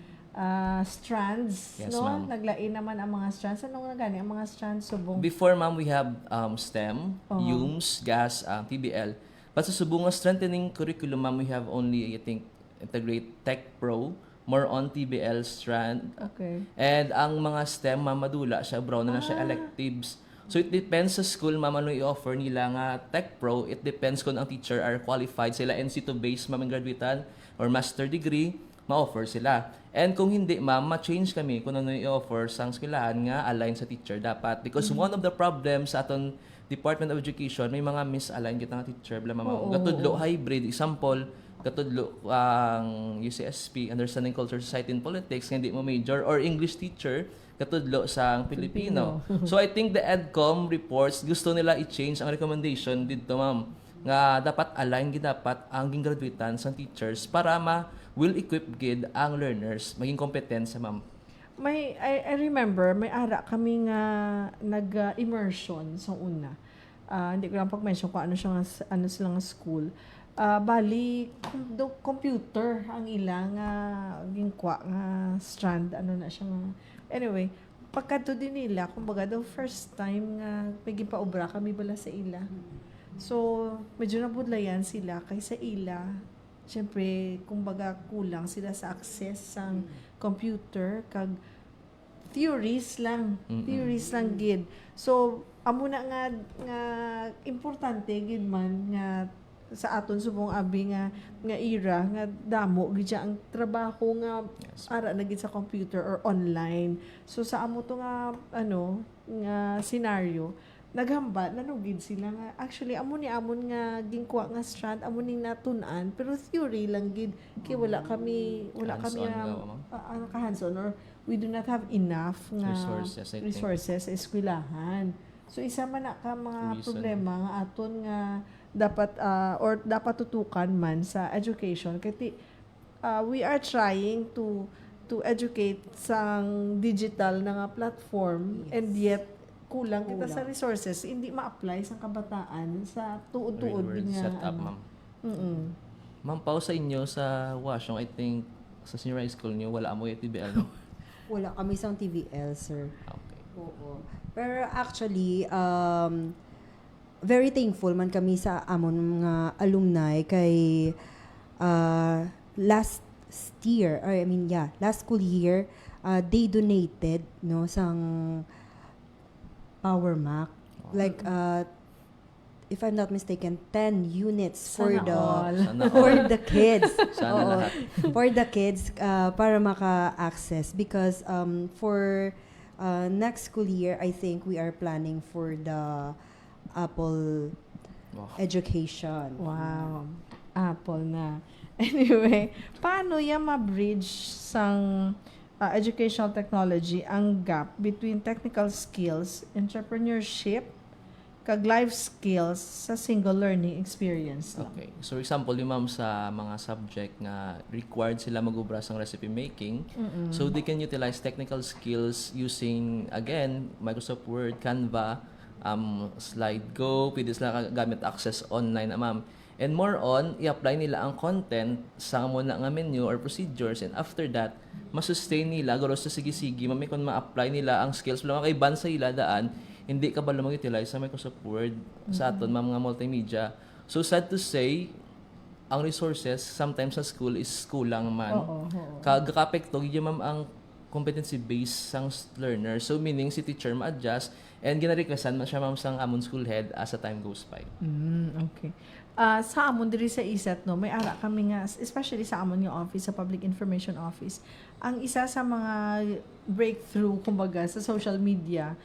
strands, Yes, no? ma'am. Naglain naman ang mga strands. Anong nagani ang mga strands subong? Before, ma'am, we have STEM, UMS, GAS, PBL. But sa subong nga strengthening curriculum, ma'am, we have only, I think, Integrate Tech Pro, more on TBL strand. Okay. And ang mga STEM, ma'am, madula siya, brown na siya electives. So it depends sa school, ma'am, ano i-offer nila nga Tech Pro. It depends kung ang teacher are qualified sila NC2 base, ma'am, ang graduatean or master degree, ma-offer sila. And kung hindi, ma'am, ma-change kami kung ano i-offer sa eskwelahan nga align sa teacher dapat. Because one of the problems sa aton Department of Education, may mga misalign kita nga teacher, bla, ma'am. Katudlo hybrid, example, katudlo ang UCSP, Understanding Culture, Society and Politics, hindi mo major, or English teacher, katudlo sa Pilipino. So I think the EDCOM reports, gusto nila i-change ang recommendation dito, ma'am, nga dapat align gid dapat ang graduatean sa teachers para will equip gid ang learners maging competent sa, ma'am. I remember may ara kami nga nag-immersion sa una. Hindi ko lang pag-mention kung ano silang school. Bali computer ang ilang gingkwa nga strand ano na siya nga. Anyway, pagkadto din nila kumbaga the first time nga may gipaobra kami bala sa ila. So medyo nabudlayan sila kay sa ila. Siyempre, kumbaga kulang sila sa access sa computer kag theories lang gid. So amo na nga importante gid man nga sa aton subong abi nga era nga damo gid siya ang trabaho nga ara na gid sa computer or online. So sa amo to nga nga scenario naghamba nanugid sila nga actually amon nga gingkuha nga strand amon ning natun-an pero theory lang gid kay wala kami hands-on or we do not have enough nga resources sa eskwelahan. So isa man na ka mga problema nga aton nga dapat tutukan man sa education kay we are trying to to educate sa digital na nga platform and yet kulang kita sa resources, hindi ma-apply sa kabataan sa tuod-tuod Real world nga setup, ma'am. Ma'am, Pao, sa inyo sa Washington, I think sa senior high school niyo, wala mo yung TBL, no? Wala kami sa TVL, sir. Okay. Oo. Pero actually, very thankful man kami sa amon mga alumni kay last school year, they donated no sang Power Mac. Like if I'm not mistaken, 10 units for Sana all. for the kids. Sana Oo, lahat. for the kids para maka-access because for next school year, I think we are planning for the Apple Wow. education. Wow. Apple na. Anyway, paano yan ma-bridge sang educational technology ang gap between technical skills, entrepreneurship, kag life skills sa single learning experience lang? Okay. So, example, yung ma'am sa mga subject nga required sila mag-ubra sa recipe making. So, they can utilize technical skills using, again, Microsoft Word, Canva, SlideGo, pwede sila gamit access online na ma'am. And more on, i-apply nila ang content sa muna nga menu or procedures, and after that, masustain nila, garo sa sige-sige, mami kung ma-apply nila ang skills, wala kay ban sa ila daan, hindi ka ba mag-utilize sa Microsoft Word sa aton mga multimedia. So sad to say, ang resources sometimes sa school is kulang man. Kagakapekto, yun ma'am ang competency-based sang learner. So meaning si teacher ma-adjust and gina-requestan man siya ma'am sang amon school head as the time goes by. Okay. Sa amon diri sa ISET, no, may ara kami nga, especially sa amon yung office, sa Public Information Office, ang isa sa mga breakthrough, kumbaga, sa social media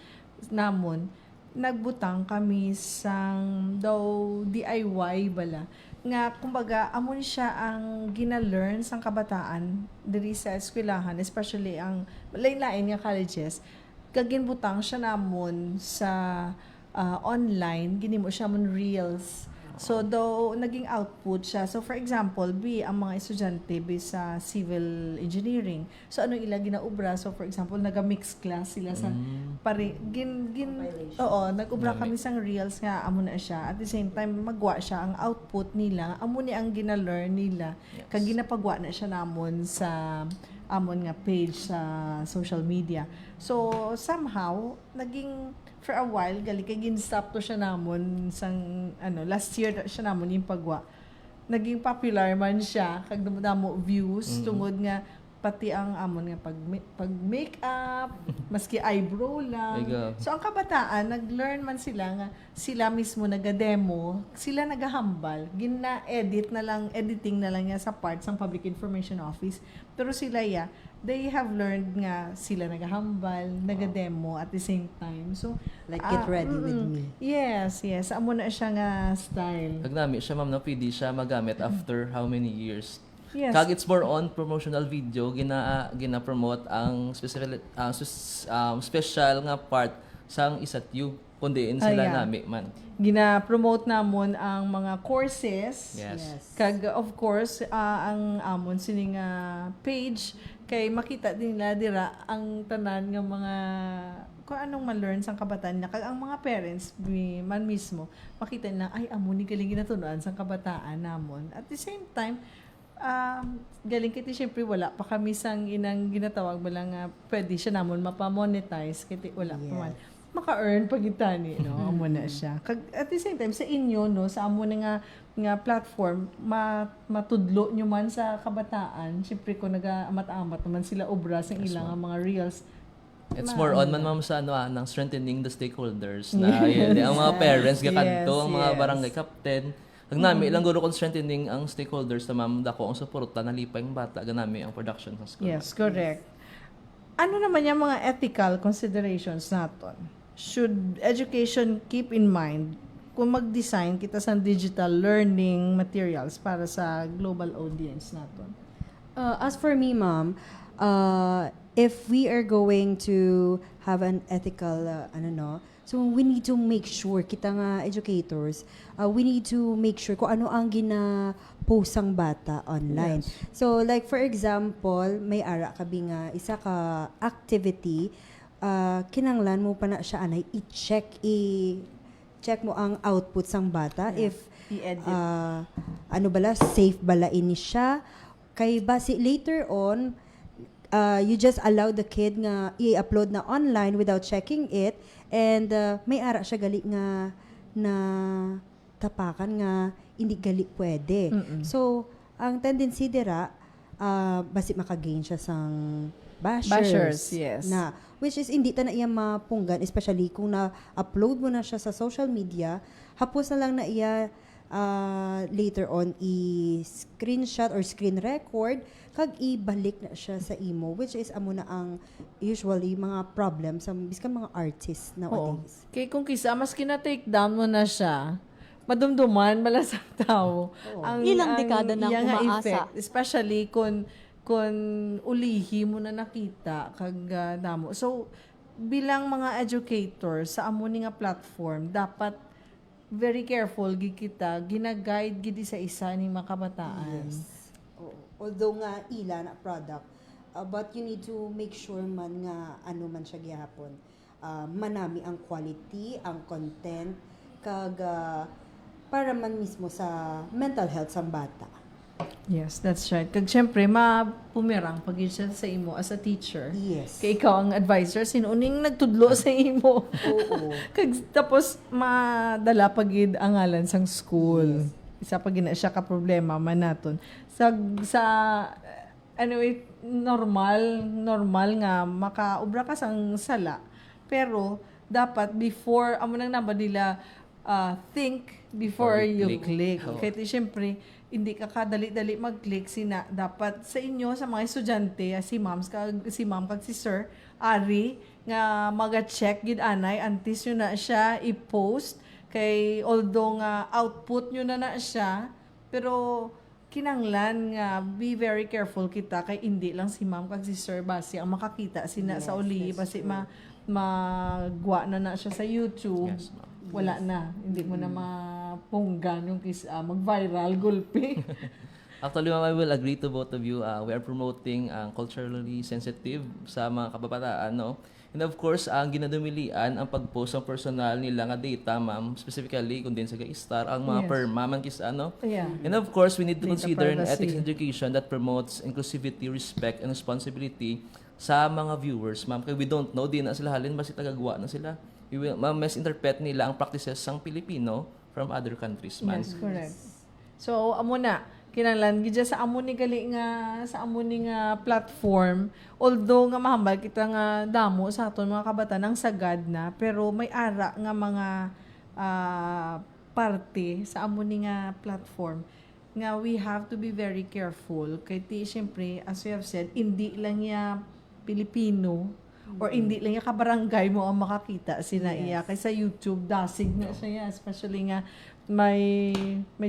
namon, nagbutang kami sang daw DIY bala nga kumbaga amon siya ang gina-learn sang kabataan diri sa eskwelahan, especially ang lain-lain nga colleges, kaginbutang siya namon sa online, ginimo siya mon reels. So, though, naging output siya. So, for example, ang mga estudyante sa civil engineering. So, ano ila ginaubra? So, for example, naga-mix class sila sa nag-ubra kami sang reels nga amo na siya. At the same time, magwa siya ang output nila. Amo ni ang gina-learn nila. Kag ginapagwa na siya namon sa amon nga page sa social media. So, somehow, naging for a while, gali kay gin-stop to siya namon sang last year siya namon yung pagwa. Naging popular man siya kag damo views tungod nga pati ang amon nga pag makeup, maski eyebrow lang. So ang kabataan nag-learn man sila nga sila mismo naga-demo, sila nagahambal, gina-edit na lang, editing na lang nga sa part sang Public Information Office. Pero sila they have learned nga sila nagahambal, naga-demo at the same time. So, Like, get ready with me. Yes. Amo na siya nga style. Nagnami siya ma'am, no, pwede siya magamit after how many years. Yes. Kag it's more on promotional video, gina-promote ang special nga part sang ISAT-U, kundiin sila nami man. Gina-promote namon ang mga courses. Yes. Kag of course, ang amon sining page kay makita din nila dira ang tanan nga mga kung anong ma-learn sang kabataan niya. Kag ang mga parents man mismo makita nila ay amo ni galing ginatunoan sang kabataan namon. At the same time, galing kiti syempre wala pa kami sang inang ginatawag bala nga pwede siya namon mapa-monetize kiti wala pa man maka-earn pagitani no amo na siya kag at the same time sa inyo no sa amo na nga platform matudlo nyo man sa kabataan syempre ko naga-amat-amat naman sila obra sa ilang mga reels. It's more on man ma'am sa ng strengthening the stakeholders na ang mga parents gakadto ang mga barangay captain. Nagnami ilang guro kung strengthening ang stakeholders na ma'am dako ang suporta nalipay ang bata ganami ang production sa school. Yes, correct. Ano naman yung mga ethical considerations naton? Should education keep in mind kung mag-design kita sa digital learning materials para sa global audience naton? As for me, ma'am, if we are going to have an ethical So we need to make sure, kita nga educators, we need to make sure kung ano ang gina-post ang bata online. So like for example, may ara kabi nga isa ka activity, kinanglan mo pa na siya anay i-check mo ang output sang bata if I-edit. ano bala, safe bala ini siya. Kay basi later on, you just allow the kid nga i-upload na online without checking it, and may ara siya gali nga na tapakan nga hindi gali pwede. So ang tendency dira basi makagain siya sang bashers, yes. na which is hindi ta na iya mapunggan, especially kung na-upload mo na siya sa social media, hapos na lang na iya later on i-screenshot or screen record kag ibalik na siya sa imo, which is amo na ang usually mga problems sa biskan mga artists nowadays. Kaya kung kisa, mas kina-take down mo na siya, madumduman malasang tao. Ilang dekada nang iyang umaasa. effect, especially kung ulihi mo na nakita kag damo. So bilang mga educators sa amo ni nga platform, dapat very careful gid kita, gina-guide gid sa isa ni mga kabataan. Although nga ila na product, but you need to make sure man nga ano man siya gihapon. Manami ang quality, ang content, kag para man mismo sa mental health sang bata. Yes, that's right. Kag syempre, mapumirang pag siya sa imo as a teacher. Yes. Kay ikaw ang advisor, sinuning nagtudlo sa imo. Oo. Kag tapos madala pagid ang ngalan sang school. Isa pa gina siya ka problema man naton. Sa anyway, normal nga makaubra ka sang sala. Pero dapat before amo nang naba nila think before you click. Kaya siyempre, hindi ka kadali-dali mag-click, dapat sa inyo, sa mga estudyante, si ma'am kag si sir, ari, nga maga-check gid anay, antes nyo na siya i-post, kay although nga output nyo na siya, pero kinanglan nga be very careful kita, kay hindi lang si ma'am kag si sir basi ang makakita sa uli, basi magwa na siya sa YouTube. Yes, ma'am. Wala na. Hindi mo na mapunggan yung mag-viral gulpi. Actually, ma'am, I will agree to both of you. We are promoting culturally sensitive sa mga kababataan, no? And of course, ang ginadumilian ang pag-post ng personal nila nga data, ma'am, specifically kung din sa Star, ang mga perma, ano? Yeah. And of course, we need to Data consider an privacy. ethics education that promotes inclusivity, respect, and responsibility sa mga viewers, ma'am. Kaya we don't know, di na sila halin, basi tagagawa na sila. We will misinterpret nila ang practices sang Pilipino from other countries, man. Yes, correct. So, amo na. Kinanglan, gidya sa amo ni nga platform, although nga mahambal kita nga damo sa aton mga kabataan ang sagad na, pero may ara nga mga parte sa amo ni nga platform nga we have to be very careful. Kay siyempre, as we have said, hindi lang ya Pilipino or hindi lang yung kabarangay mo ang makakita sina iya. Kaysa YouTube, dasig na siya, especially nga may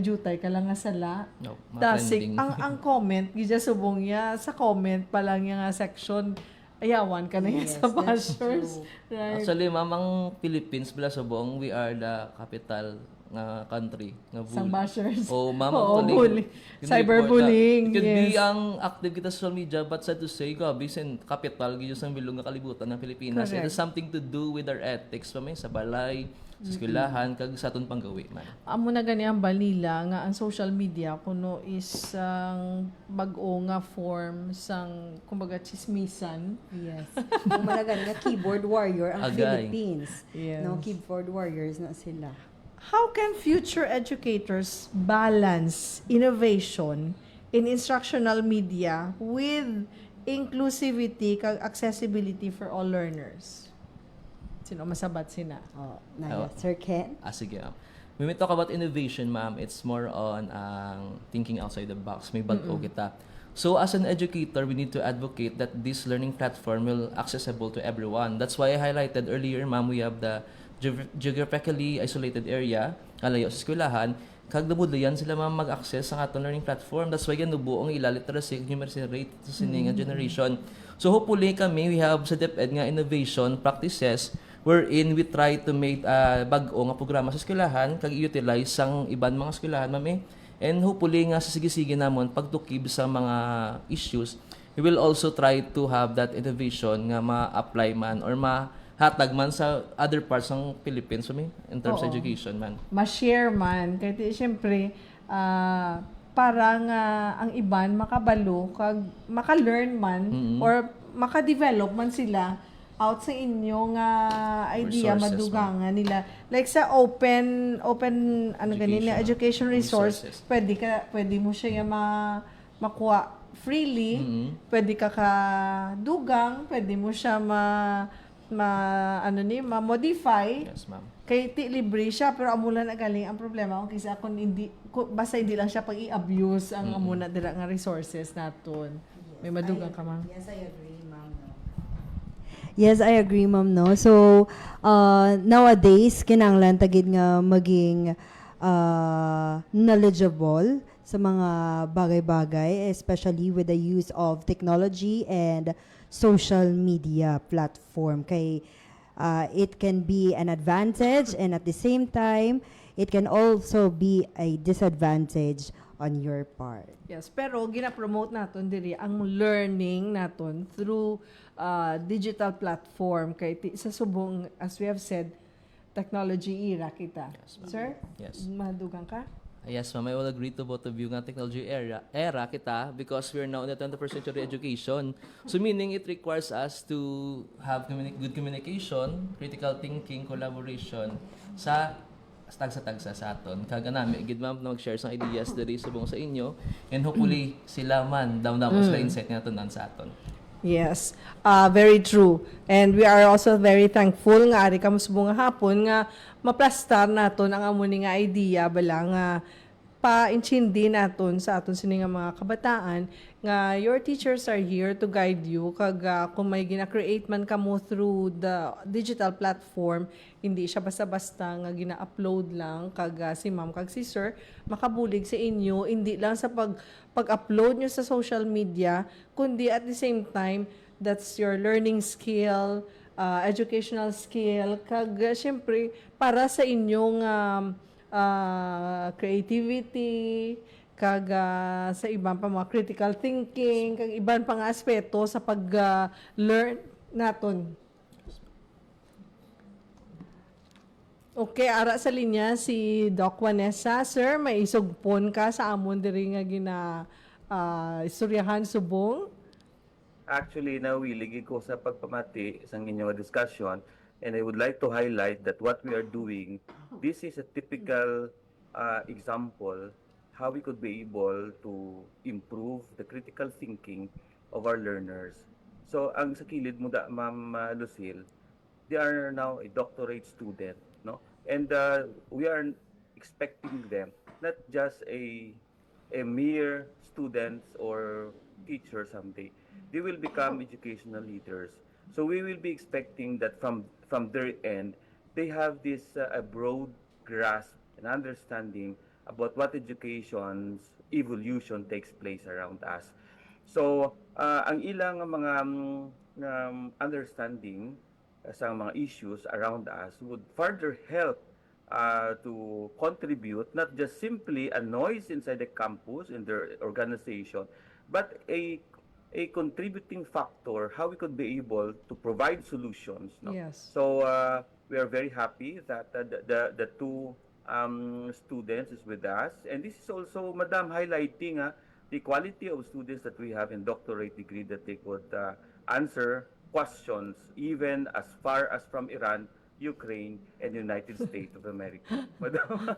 jutay ka lang nga sala. No, Dasig. trending. Ang comment, gidya subong ya, sa comment pa lang yung section, ayawan ka na yan sa bashers. Right? Actually, ma'am, ang Philippines, bila subong, we are the capital nga country nga Sang bashers. Oh, ma'am, Oo, actually, bully. hindi Cyberbullying, important. It could be yes. ang active kita sa social media, but sad to say, gabi, sen capital, gito sa bilog nga kalibutan ng Pilipinas. Correct. It has something to do with our ethics, mamay, sa balay, sa eskwelahan, kag sa aton panggawi, man. Amo na gani ang balila nga ang social media kuno is ang bag-o nga form sang kumbaga chismisan. Yes. Kung malagan nga keyboard warrior ang Agay. Philippines. Yes. No, keyboard warriors na sila. How can future educators balance innovation in instructional media with inclusivity kag accessibility for all learners? Sino masabat sina? Oh, Sir Ken? Sige, ma'am. When we talk about innovation, ma'am, it's more on thinking outside the box. May bago kita. So as an educator, we need to advocate that this learning platform will accessible to everyone. That's why I highlighted earlier, ma'am, we have the geographically isolated area, kalayo sa eskwelahan, kag namudlayan sila mag-access sa aton learning platform. That's why yan buong literacy, numeracy rate sa sining generation. So hopefully kami, we have sa DepEd nga innovation practices wherein we try to make bag-o nga programa sa eskwelahan kag i-utilize sang iban mga eskwelahan, ma'am. And hopefully nga sa sige-sige namon pagtukib sa mga issues, we will also try to have that innovation nga ma-apply man or mahatag man sa other parts ng Philippines, ma'am, in terms of Oo. education man. Ma-share man. Kaya siyempre, parang ang iban makabalo, kag maka-learn man, or maka-develop man sila out sa inyong idea, Resources, madugangan nila. Like sa open ganina, education resource, Resources. pwede mo siya makuha freely, pwede ka dugang, pwede mo siya ma-modify. Yes, ma'am. Kay libre siya, pero amulan na galing ang problema kung kisa basta hindi lang siya pag i-abuse ang amuna dira nga resources naton. May madugang ka, ma'am. Yes, I agree, ma'am. No. Yes, I agree, ma'am. No. So, nowadays, kinanglan tagid nga maging knowledgeable sa mga bagay-bagay, especially with the use of technology and social media platform. Kay it can be an advantage, and at the same time, it can also be a disadvantage on your part. Yes, pero gina-promote naton diri ang learning naton through digital platform kay sa subong, as we have said, technology era kita. Yes, ma'am. Sir? Yes. Madugang ka? Yes, ma'am. I will agree to both of you nga technology era kita because we're now in the 21st century education. So meaning it requires us to have good communication, critical thinking, collaboration sa tagsa sa aton. Kaga nami, gid ma'am na mag-share sa ideas diri subong sa inyo and hopefully sila man daw sa insight nga tanan sa aton. Yes, very true. And we are also very thankful nga ari kamo subong nga hapon nga maplastar naton ang amo ni nga idea bala nga pa-intindi naton sa aton sini nga mga kabataan nga your teachers are here to guide you kag kung may gina-create man kamo through the digital platform, hindi siya basta-basta nga gina-upload lang kag si ma'am kag si sir makabulig sa inyo, hindi lang sa pag-upload nyo sa social media, kundi at the same time that's your learning skill, educational skill, kag syempre para sa inyong creativity, kag sa ibang pa mga critical thinking, kag ibang pang aspeto sa pag-learn naton. Okay, ara sa linya si Doc Vanessa. Sir, may isugpon ka sa amon diri nga istoryahan subong. Actually, nawilig ko sa pagpamati sa inyong discussion, and I would like to highlight that what we are doing, this is a typical example how we could be able to improve the critical thinking of our learners. So, ang sa kilid mo da, Ma'am Lucille, they are now a doctorate student, no? And we are expecting them not just a mere students or teacher someday. They will become educational leaders. So we will be expecting that from their end, they have this a broad grasp and understanding about what education's evolution takes place around us. So ang ilang mga understanding sa mga issues around us would further help to contribute not just simply a noise inside the campus in their organization, but a contributing factor how we could be able to provide solutions. No? Yes. So we are very happy that the two students is with us, and this is also, Madam, highlighting the quality of students that we have in doctorate degree, that they could answer questions even as far as from Iran, Ukraine, and United States of America. Madam.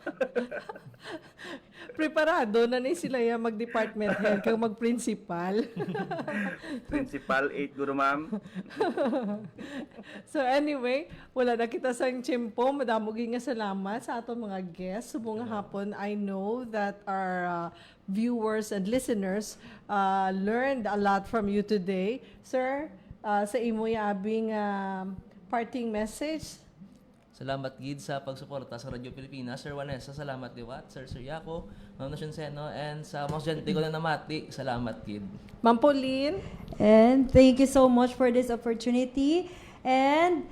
Preparado na ni sila ya mag-department head kag mag-principal. Principal 8, Guru Ma'am. So anyway, wala na kita sa tiyempo. Madamo nga salamat sa aton mga guests. Subong nga hapon, I know that our viewers and listeners learned a lot from you today. Sir, sa imo abing parting message. Salamat gid sa pagsuporta sa Radyo Pilipinas. Sir Vanessa, salamat diwat. Sir Yako, Ma'am Nasunceno, and sa mga estudyante ko na namati, salamat gid. Ma'am Pauline. And thank you so much for this opportunity. And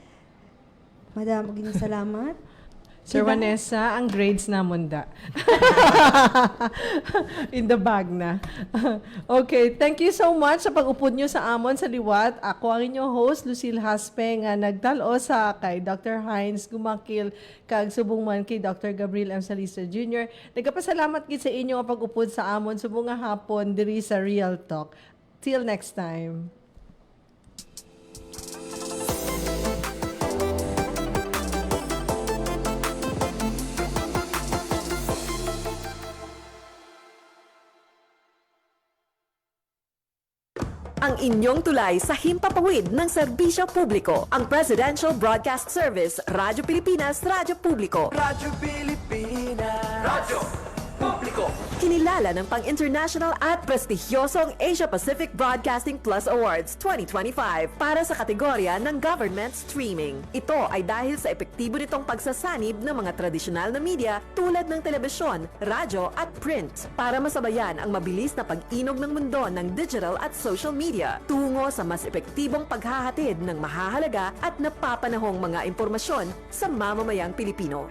Madam, maging salamat. Sir Diba? Vanessa, ang grades na munda. In the bag na. Okay, thank you so much sa pag-upod nyo sa amon sa liwat. Ako ang inyong host, Lucille Haspe, nga nagdalo sa kay Dr. Heinz Gumakil, kag subong man kay Dr. Gabriel M. Salista Jr. Nagkapasalamat gid sa inyo ang pag-upod sa amon subong nga hapon diri sa Real Talk. Till next time. Ang inyong tulay sa himpapawid ng serbisyo publiko. Ang Presidential Broadcast Service, Radyo Pilipinas, Radyo Publiko. Radyo Pilipinas. Radyo Publiko. Kinilala ng pang-international at prestigyosong Asia Pacific Broadcasting Plus Awards 2025 para sa kategorya ng Government Streaming. Ito ay dahil sa epektibo nitong pagsasanib ng mga tradisyonal na media tulad ng telebisyon, radyo at print para masabayan ang mabilis na pag-inog ng mundo ng digital at social media tungo sa mas epektibong paghahatid ng mahahalaga at napapanahong mga impormasyon sa mamamayang Pilipino.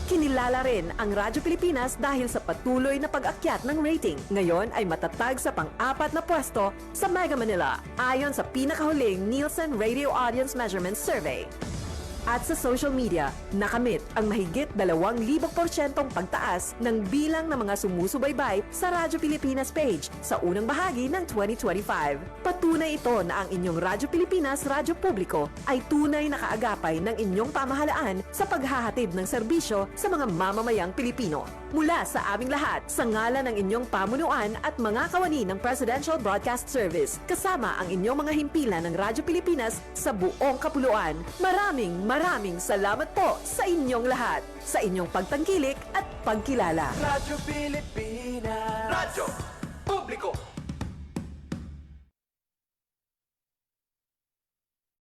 Kinilala rin ang Radyo Pilipinas dahil sa patuloy na pag-akyat ng rating. Ngayon ay matatag sa pang-4 na pwesto sa Mega Manila ayon sa pinakahuling Nielsen Radio Audience Measurement Survey. At sa social media, nakamit ang mahigit 2,000% pagtaas ng bilang ng mga sumusubaybay sa Radyo Pilipinas page sa unang bahagi ng 2025. Patunay ito na ang inyong Radyo Pilipinas Radyo Publiko ay tunay na kaagapay ng inyong pamahalaan sa paghahatid ng serbisyo sa mga mamamayang Pilipino. Mula sa aming lahat, sa ngalan ng inyong pamunuan at mga kawani ng Presidential Broadcast Service, kasama ang inyong mga himpilan ng Radyo Pilipinas sa buong kapuluan, Maraming salamat po sa inyong lahat, sa inyong pagtangkilik at pagkilala. Radyo Pilipinas. Radyo